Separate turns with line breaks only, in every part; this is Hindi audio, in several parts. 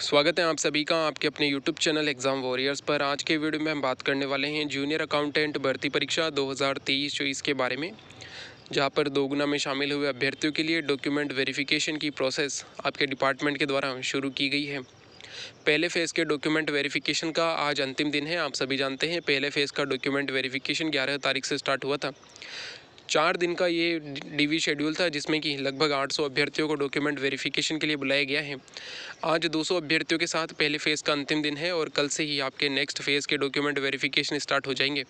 स्वागत है आप सभी का आपके अपने यूट्यूब चैनल एग्ज़ाम वॉरियर्स पर। आज के वीडियो में हम बात करने वाले हैं जूनियर अकाउंटेंट भर्ती परीक्षा 2023-24 के बारे में, जहां पर दोगुना में शामिल हुए अभ्यर्थियों के लिए डॉक्यूमेंट वेरिफिकेशन की प्रोसेस आपके डिपार्टमेंट के द्वारा शुरू की गई है। पहले फ़ेज़ के डॉक्यूमेंट वेरिफिकेशन का आज अंतिम दिन है। आप सभी जानते हैं पहले फ़ेज़ का डॉक्यूमेंट वेरिफिकेशन 11 तारीख से स्टार्ट हुआ था। 4 दिन का ये डीवी शेड्यूल था, जिसमें कि लगभग 800 अभ्यर्थियों को डॉक्यूमेंट वेरिफिकेशन के लिए बुलाया गया है। आज 200 अभ्यर्थियों के साथ पहले फ़ेज़ का अंतिम दिन है और कल से ही आपके नेक्स्ट फ़ेज़ के डॉक्यूमेंट वेरिफिकेशन स्टार्ट हो जाएंगे,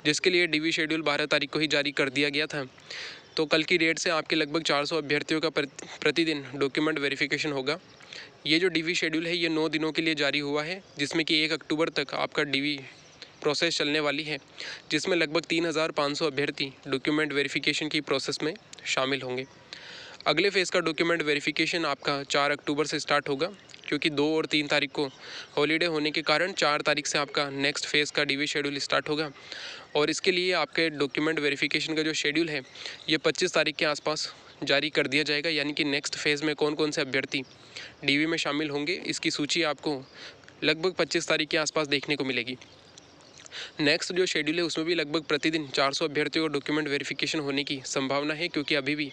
जिसके लिए डीवी शेड्यूल 12 तारीख को ही जारी कर दिया गया था। तो कल की डेट से आपके लगभग 400 अभ्यर्थियों का प्रतिदिन डॉक्यूमेंट वेरिफिकेशन होगा। ये जो डीवी शेड्यूल है ये 9 दिनों के लिए जारी हुआ है, जिसमें कि 1 अक्टूबर तक आपका डीवी प्रोसेस चलने वाली है, जिसमें लगभग 3500 अभ्यर्थी डॉक्यूमेंट वेरिफिकेशन की प्रोसेस में शामिल होंगे। अगले फ़ेज़ का डॉक्यूमेंट वेरिफिकेशन आपका 4 अक्टूबर से स्टार्ट होगा, क्योंकि 2 और 3 तारीख को हॉलीडे होने के कारण 4 तारीख से आपका नेक्स्ट फ़ेज़ का डीवी शेड्यूल स्टार्ट होगा। और इसके लिए आपके डॉक्यूमेंट वेरिफिकेशन का जो शेड्यूल है ये 25 तारीख के आसपास जारी कर दिया जाएगा, यानी कि नेक्स्ट फ़ेज़ में कौन कौन से अभ्यर्थी डीवी में शामिल होंगे इसकी सूची आपको लगभग 25 तारीख के आसपास देखने को मिलेगी। नेक्स्ट जो शेड्यूल है उसमें भी लगभग प्रतिदिन 400 अभ्यर्थियों को डॉक्यूमेंट वेरिफिकेशन होने की संभावना है, क्योंकि अभी भी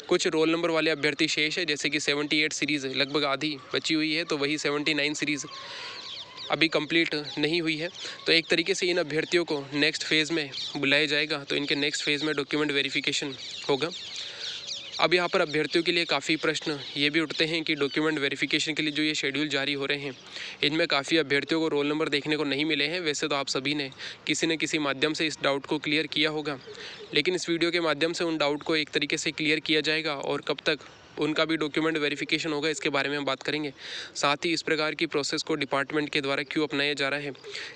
कुछ रोल नंबर वाले अभ्यर्थी शेष है, जैसे कि 78 सीरीज़ लगभग आधी बची हुई है, तो वही 79 सीरीज़ अभी कंप्लीट नहीं हुई है। तो एक तरीके से इन अभ्यर्थियों को नेक्स्ट फ़ेज़ में बुलाया जाएगा, तो इनके नेक्स्ट फ़ेज़ में डॉक्यूमेंट वेरिफिकेशन होगा। अब यहाँ पर अभ्यर्थियों के लिए काफ़ी प्रश्न ये भी उठते हैं कि डॉक्यूमेंट वेरिफिकेशन के लिए जो ये शेड्यूल जारी हो रहे हैं, इनमें काफ़ी अभ्यर्थियों को रोल नंबर देखने को नहीं मिले हैं। वैसे तो आप सभी ने किसी न किसी माध्यम से इस डाउट को क्लियर किया होगा, लेकिन इस वीडियो के माध्यम से उन डाउट को एक तरीके से क्लियर किया जाएगा और कब तक उनका भी डॉक्यूमेंट वेरिफिकेशन होगा इसके बारे में हम बात करेंगे। साथ ही इस प्रकार की प्रोसेस को डिपार्टमेंट के द्वारा क्यों अपनाया जा रहा है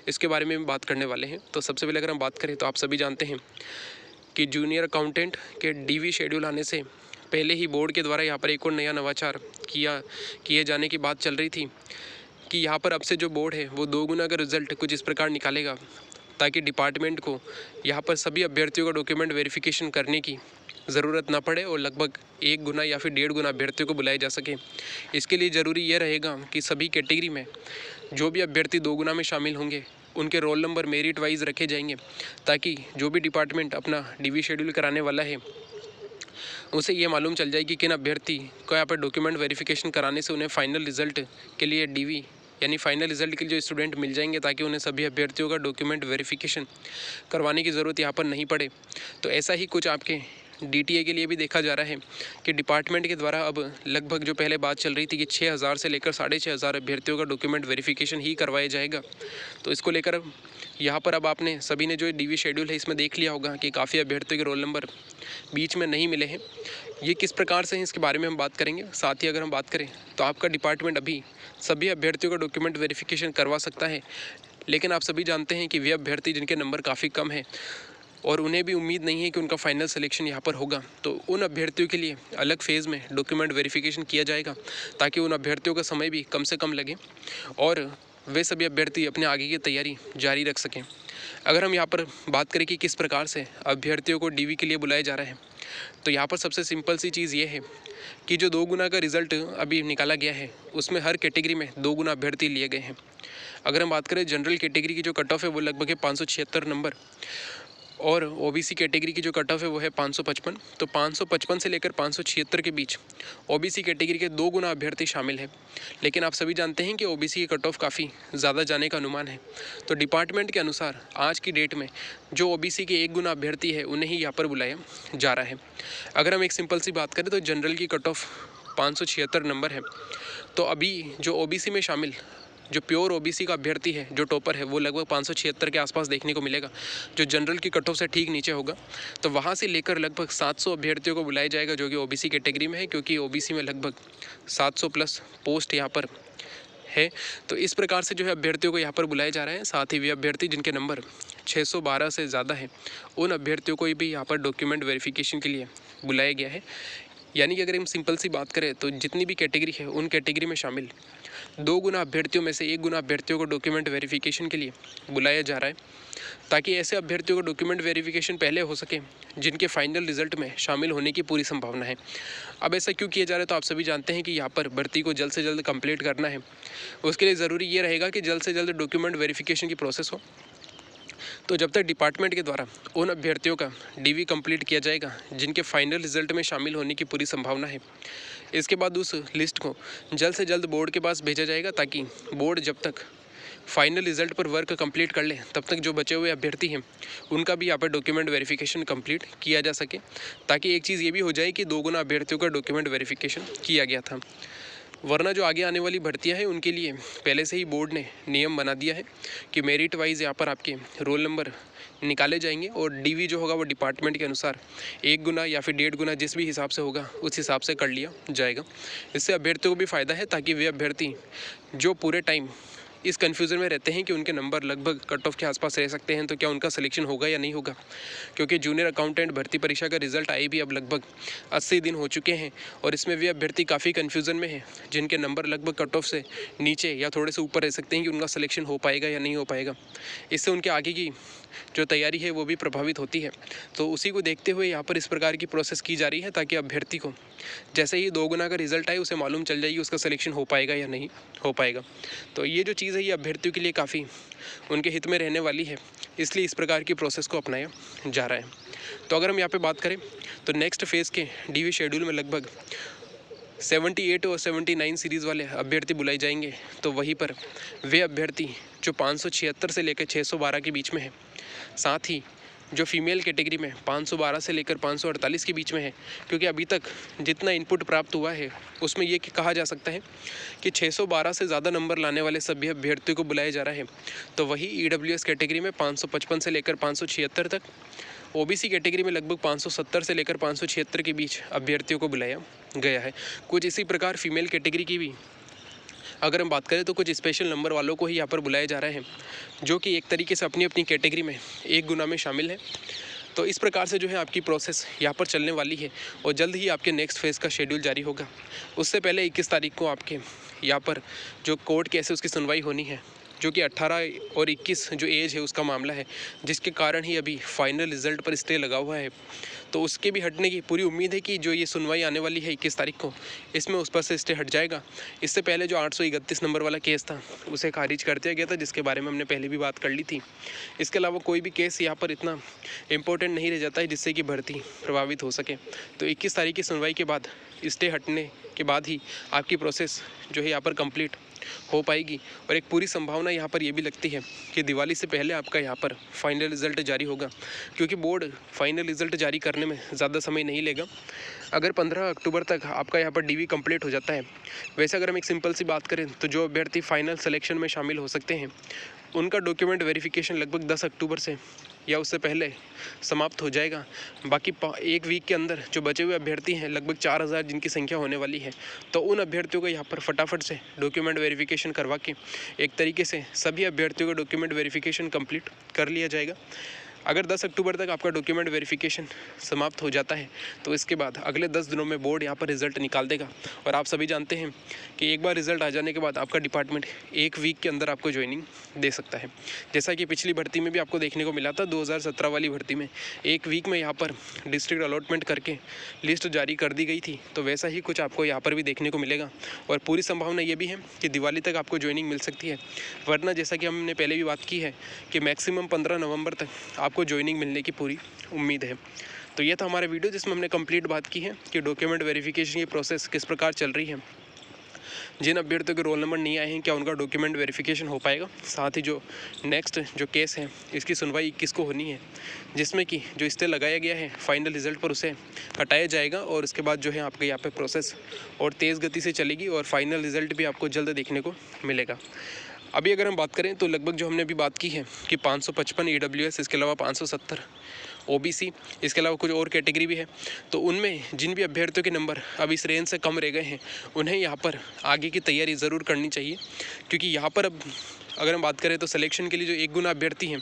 इसके बारे में हम बात करने वाले हैं। तो सबसे पहले अगर हम बात करें तो आप सभी जानते हैं कि जूनियर अकाउंटेंट के डीवी शेड्यूल आने से पहले ही बोर्ड के द्वारा यहाँ पर एक और नया नवाचार किए जाने की बात चल रही थी कि यहाँ पर अब से जो बोर्ड है वो 2 गुना का रिज़ल्ट कुछ इस प्रकार निकालेगा, ताकि डिपार्टमेंट को यहाँ पर सभी अभ्यर्थियों का डॉक्यूमेंट वेरिफिकेशन करने की ज़रूरत ना पड़े और लगभग 1 गुना या फिर 1.5 गुना अभ्यर्थियों को बुलाया जा सके। इसके लिए ज़रूरी यह रहेगा कि सभी कैटेगरी में जो भी अभ्यर्थी 2 गुना में शामिल होंगे उनके रोल नंबर मेरिट वाइज रखे जाएंगे, ताकि जो भी डिपार्टमेंट अपना डीवी शेड्यूल कराने वाला है उसे ये मालूम चल जाए कि किन अभ्यर्थी को यहाँ पर डॉक्यूमेंट वेरिफिकेशन कराने से उन्हें फाइनल रिज़ल्ट के लिए डीवी यानी फाइनल रिज़ल्ट के लिए जो स्टूडेंट मिल जाएंगे, ताकि उन्हें सभी अभ्यर्थियों का डॉक्यूमेंट वेरिफिकेशन करवाने की ज़रूरत यहाँ पर नहीं पड़े। तो ऐसा ही कुछ आपके डीटीए के लिए भी देखा जा रहा है कि डिपार्टमेंट के द्वारा अब लगभग जो पहले बात चल रही थी कि 6000 से लेकर 6500 अभ्यर्थियों का डॉक्यूमेंट वेरिफिकेशन ही करवाया जाएगा, तो इसको लेकर यहाँ पर अब आपने सभी ने जो डीवी शेड्यूल है इसमें देख लिया होगा कि काफ़ी अभ्यर्थियों के रोल नंबर बीच में नहीं मिले हैं। ये किस प्रकार से हैं इसके बारे में हम बात करेंगे। साथ ही अगर हम बात करें तो आपका डिपार्टमेंट अभी सभी अभ्यर्थियों का डॉक्यूमेंट वेरिफिकेशन करवा सकता है, लेकिन आप सभी जानते हैं कि वे अभ्यर्थी जिनके नंबर काफ़ी कम हैं और उन्हें भी उम्मीद नहीं है कि उनका फाइनल सिलेक्शन यहाँ पर होगा, तो उन अभ्यर्थियों के लिए अलग फ़ेज़ में डॉक्यूमेंट वेरिफिकेशन किया जाएगा, ताकि उन अभ्यर्थियों का समय भी कम से कम लगे और वे सभी अभ्यर्थी अपने आगे की तैयारी जारी रख सकें। अगर हम यहाँ पर बात करें कि किस प्रकार से अभ्यर्थियों को डीवी के लिए बुलाया जा रहा है, तो यहाँ पर सबसे सिंपल सी चीज़ ये है कि जो 2 गुना का रिज़ल्ट अभी निकाला गया है उसमें हर कैटेगरी में 2 गुना अभ्यर्थी लिए गए हैं। अगर हम बात करें जनरल कैटेगरी की जो कट ऑफ है वो लगभग है 576 नंबर और ओबीसी कैटेगरी की जो कट ऑफ है वो है 555। तो 555 से लेकर 576 के बीच ओबीसी कैटेगरी के 2 गुना अभ्यर्थी शामिल हैं। लेकिन आप सभी जानते हैं कि ओबीसी की कट ऑफ काफ़ी ज़्यादा जाने का अनुमान है, तो डिपार्टमेंट के अनुसार आज की डेट में जो ओबीसी के 1 गुना अभ्यर्थी है उन्हें ही यहाँ पर बुलाया जा रहा है। अगर हम एक सिंपल सी बात करें तो जनरल की कट ऑफ 576 नंबर है, तो अभी जो ओबीसी में शामिल जो प्योर ओबीसी का अभ्यर्थी है जो टॉपर है वो लगभग 576 के आसपास देखने को मिलेगा, जो जनरल की कट ऑफ से ठीक नीचे होगा। तो वहाँ से लेकर लगभग 700 अभ्यर्थियों को बुलाया जाएगा जो कि ओबीसी कैटेगरी में है, क्योंकि ओबीसी में लगभग 700 प्लस पोस्ट यहाँ पर है। तो इस प्रकार से जो है अभ्यर्थियों को यहाँ पर बुलाया जा रहा है। साथ ही वे अभ्यर्थी जिनके नंबर 612 से ज़्यादा है उन अभ्यर्थियों को भी यहाँ पर डॉक्यूमेंट वेरिफिकेशन के लिए बुलाया गया है। यानी कि अगर हम सिंपल सी बात करें तो जितनी भी कैटेगरी है उन कैटेगरी में शामिल 2 गुना अभ्यर्थियों में से 1 गुना अभ्यर्थियों को डॉक्यूमेंट वेरिफिकेशन के लिए बुलाया जा रहा है, ताकि ऐसे अभ्यर्थियों को डॉक्यूमेंट वेरिफिकेशन पहले हो सके जिनके फाइनल रिजल्ट में शामिल होने की पूरी संभावना है। अब ऐसा क्यों किया जा रहा है, तो आप सभी जानते हैं कि यहाँ पर भर्ती को जल्द से जल्द कंप्लीट करना है। उसके लिए ज़रूरी ये रहेगा कि जल्द से जल्द डॉक्यूमेंट वेरिफिकेशन की प्रोसेस हो। तो जब तक डिपार्टमेंट के द्वारा उन अभ्यर्थियों का डीवी कंप्लीट किया जाएगा जिनके फाइनल रिजल्ट में शामिल होने की पूरी संभावना है, इसके बाद उस लिस्ट को जल्द से जल्द बोर्ड के पास भेजा जाएगा, ताकि बोर्ड जब तक फाइनल रिजल्ट पर वर्क कंप्लीट कर ले तब तक जो बचे हुए अभ्यर्थी हैं उनका भी यहाँ पर डॉक्यूमेंट वेरिफिकेशन कंप्लीट किया जा सके, ताकि एक चीज़ ये भी हो जाए कि 2 गुना अभ्यर्थियों का डॉक्यूमेंट वेरिफिकेशन किया गया था। वरना जो आगे आने वाली भर्तियां हैं उनके लिए पहले से ही बोर्ड ने नियम बना दिया है कि मेरिट वाइज यहाँ पर आपके रोल नंबर निकाले जाएंगे और डीवी जो होगा वो डिपार्टमेंट के अनुसार 1 गुना या फिर 1.5 गुना जिस भी हिसाब से होगा उस हिसाब से कर लिया जाएगा। इससे अभ्यर्थियों को भी फ़ायदा है, ताकि वे अभ्यर्थी जो पूरे टाइम इस कन्फ्यूज़न में रहते हैं कि उनके नंबर लगभग कट ऑफ के आसपास रह सकते हैं, तो क्या उनका सिलेक्शन होगा या नहीं होगा, क्योंकि जूनियर अकाउंटेंट भर्ती परीक्षा का रिजल्ट आए भी अब लगभग 80 दिन हो चुके हैं और इसमें वे अभ्यर्थी काफ़ी कन्फ्यूज़न में हैं जिनके नंबर लगभग कट ऑफ से नीचे या थोड़े से ऊपर रह सकते हैं कि उनका सिलेक्शन हो पाएगा या नहीं हो पाएगा। इससे उनके आगे की जो तैयारी है वो भी प्रभावित होती है। तो उसी को देखते हुए यहाँ पर इस प्रकार की प्रोसेस की जा रही है, ताकि अभ्यर्थी को जैसे ही 2 गुना का रिजल्ट आए उसे मालूम चल जाएगी उसका सिलेक्शन हो पाएगा या नहीं हो पाएगा। तो ये जो चीज़ है ये अभ्यर्थियों के लिए काफ़ी उनके हित में रहने वाली है, इसलिए इस प्रकार की प्रोसेस को अपनाया जा रहा है। तो अगर हम यहाँ पे बात करें तो नेक्स्ट फेज़ के डीवी शेड्यूल में लगभग 78 और 79 सीरीज़ वाले अभ्यर्थी बुलाए जाएंगे। तो वहीं पर वे अभ्यर्थी जो 576 से लेकर 612 के बीच में है, साथ ही जो फीमेल कैटेगरी में 512 से लेकर 548 के बीच में है, क्योंकि अभी तक जितना इनपुट प्राप्त हुआ है उसमें ये कहा जा सकता है कि 612 से ज़्यादा नंबर लाने वाले सभी अभ्यर्थियों को बुलाया जा रहा है। तो वही EWS कैटेगरी में 555 से लेकर 576 तक, OBC कैटेगरी में लगभग 570 से लेकर 576 के बीच अभ्यर्थियों को बुलाया गया है। कुछ इसी प्रकार फीमेल कैटेगरी की भी अगर हम बात करें तो कुछ स्पेशल नंबर वालों को ही यहाँ पर बुलाया जा रहा है, जो कि एक तरीके से अपनी अपनी कैटेगरी में 1 गुना में शामिल है। तो इस प्रकार से जो है आपकी प्रोसेस यहाँ पर चलने वाली है और जल्द ही आपके नेक्स्ट फेज़ का शेड्यूल जारी होगा। उससे पहले 21 तारीख को आपके यहाँ पर जो कोर्ट केस है उसकी सुनवाई होनी है, जो कि 18 और 21 जो एज है उसका मामला है, जिसके कारण ही अभी फाइनल रिजल्ट पर स्टे लगा हुआ है। तो उसके भी हटने की पूरी उम्मीद है कि जो ये सुनवाई आने वाली है 21 तारीख को, इसमें उस पर से स्टे हट जाएगा। इससे पहले जो 831 नंबर वाला केस था उसे खारिज कर दिया गया था, जिसके बारे में हमने पहले भी बात कर ली थी। इसके अलावा कोई भी केस यहाँ पर इतना इम्पोर्टेंट नहीं रह जाता है जिससे कि भर्ती प्रभावित हो सके। तो 21 तारीख की सुनवाई के बाद स्टे हटने के बाद ही आपकी प्रोसेस जो है यहाँ पर कंप्लीट हो पाएगी। और एक पूरी संभावना यहाँ पर ये भी लगती है कि दिवाली से पहले आपका यहाँ पर फाइनल रिज़ल्ट जारी होगा, क्योंकि बोर्ड फाइनल रिज़ल्ट जारी करने में ज़्यादा समय नहीं लेगा। अगर 15 अक्टूबर तक आपका यहाँ पर डीवी कंप्लीट हो जाता है, वैसे अगर हम एक सिंपल सी बात करें तो जो अभ्यर्थी फाइनल सिलेक्शन में शामिल हो सकते हैं उनका डॉक्यूमेंट वेरिफिकेशन लगभग 10 अक्टूबर से या उससे पहले समाप्त हो जाएगा। बाकी 1 वीक के अंदर जो बचे हुए अभ्यर्थी हैं लगभग 4000 जिनकी संख्या होने वाली है, तो उन अभ्यर्थियों को यहाँ पर फटाफट से डॉक्यूमेंट वेरिफिकेशन करवा के एक तरीके से सभी अभ्यर्थियों का डॉक्यूमेंट वेरिफिकेशन कंप्लीट कर लिया जाएगा। अगर 10 अक्टूबर तक आपका डॉक्यूमेंट वेरिफिकेशन समाप्त हो जाता है तो इसके बाद अगले 10 दिनों में बोर्ड यहाँ पर रिज़ल्ट निकाल देगा। और आप सभी जानते हैं कि एक बार रिज़ल्ट आ जाने के बाद आपका डिपार्टमेंट 1 वीक के अंदर आपको ज्वाइनिंग दे सकता है, जैसा कि पिछली भर्ती में भी आपको देखने को मिला था। 2017 वाली भर्ती में 1 वीक में यहाँ पर डिस्ट्रिक्ट अलॉटमेंट करके लिस्ट जारी कर दी गई थी, तो वैसा ही कुछ आपको यहाँ पर भी देखने को मिलेगा। और पूरी संभावना ये भी है कि दिवाली तक आपको ज्वाइनिंग मिल सकती है, वरना जैसा कि हमने पहले भी बात की है कि मैक्सिमम 15 नवंबर तक आपको ज्वाइनिंग मिलने की पूरी उम्मीद है। तो ये था हमारा वीडियो जिसमें हमने कंप्लीट बात की है कि डॉक्यूमेंट वेरिफिकेशन की प्रोसेस किस प्रकार चल रही है, जिन अभ्यर्थियों के रोल नंबर नहीं आए हैं क्या उनका डॉक्यूमेंट वेरिफिकेशन हो पाएगा, साथ ही जो नेक्स्ट जो केस है इसकी सुनवाई 21 को होनी है, जिसमें कि जो स्टे लगाया गया है फाइनल रिजल्ट पर उसे हटाया जाएगा। और उसके बाद जो है आपके यहाँ पे प्रोसेस और तेज़ गति से चलेगी और फाइनल रिजल्ट भी आपको जल्द देखने को मिलेगा। अभी अगर हम बात करें तो लगभग जो हमने अभी बात की है कि 555 EWS, इसके अलावा 570 OBC, इसके अलावा कुछ और कैटेगरी भी है, तो उनमें जिन भी अभ्यर्थियों के नंबर अब इस रेंज से कम रह गए हैं उन्हें यहाँ पर आगे की तैयारी ज़रूर करनी चाहिए, क्योंकि यहाँ पर अब अगर हम बात करें तो सिलेक्शन के लिए जो 1 गुना अभ्यर्थी हैं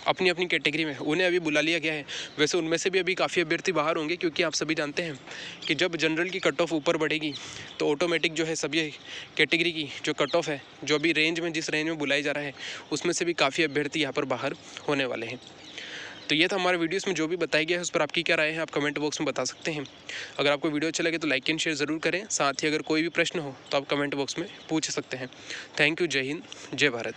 अपनी अपनी कैटेगरी में, उन्हें अभी बुला लिया गया है। वैसे उनमें से भी अभी काफ़ी अभ्यर्थी बाहर होंगे, क्योंकि आप सभी जानते हैं कि जब जनरल की कट ऑफ ऊपर बढ़ेगी तो ऑटोमेटिक जो है सभी कैटेगरी की जो कट ऑफ है, जो अभी रेंज में जिस रेंज में बुलाई जा रहा है, उसमें से भी काफ़ी अभ्यर्थी यहाँ पर बाहर होने वाले हैं। तो ये था हमारे वीडियोस में जो भी बताया गया है, उस पर आपकी क्या राय है आप कमेंट बॉक्स में बता सकते हैं। अगर आपको वीडियो अच्छा लगे तो लाइक एंड शेयर ज़रूर करें। साथ ही अगर कोई भी प्रश्न हो तो आप कमेंट बॉक्स में पूछ सकते हैं। Thank you. जय हिंद, जय भारत।